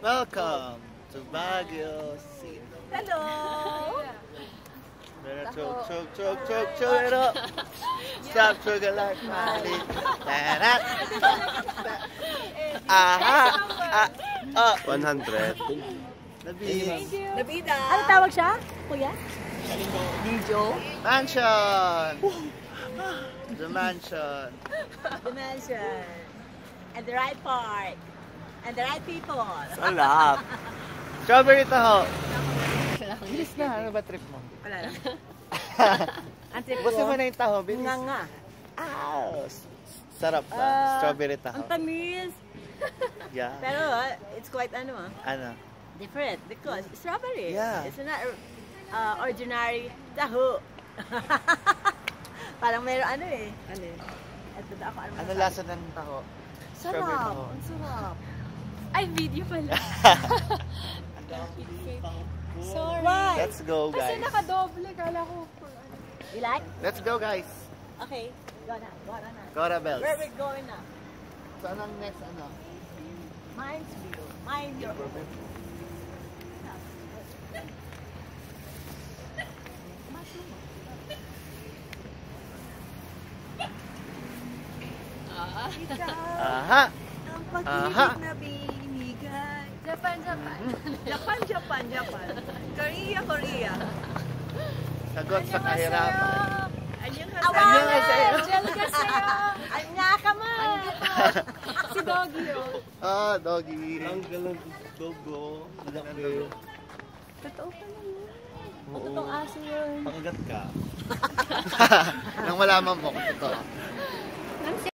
Welcome to Baguio City. Hello! Better choke it up. Stop choking like Miley. Aha! 100. Nabida! Ano tawag siya, kuya? Video? Mansion! The mansion. The mansion. And the right part. And the right people. Salap! Strawberry taho. Bilis na, ano ba trip mo? Wala lang. Ang trip Gusto ko, mo na yung taho, bilis. nga. Sarap ba? Strawberry taho. Ang tamis. Yeah. Pero it's quite ano different because strawberry. Yeah. It's not ordinary taho. Parang meron ano eh. Ano? Ito daw ako. Ano lasa ng taho? Strawberry Sarap. taho. Ang sarap. Ay, video pala. Sorry. Why? Let's go, Kasi guys. nakadoble. Kala ko. You like? Let's go, guys. Okay. Go na. Go na. Cora Bells. Where we going na? Saan ang next ano? Mind you. Mind your own. Aha! Ang pag-ibig na binigay. Japan. Japan. Korea. Sagot sa kahirapan. Anyong Annyeonghaseyo. Gel kaseyo. Anya ka man. Si Doggy yun. Doggy. Ang galang dogo. Malaki. Totoo pala yun. Totoong aso yun. Pakagat ka. Nang malaman mo kung totoo.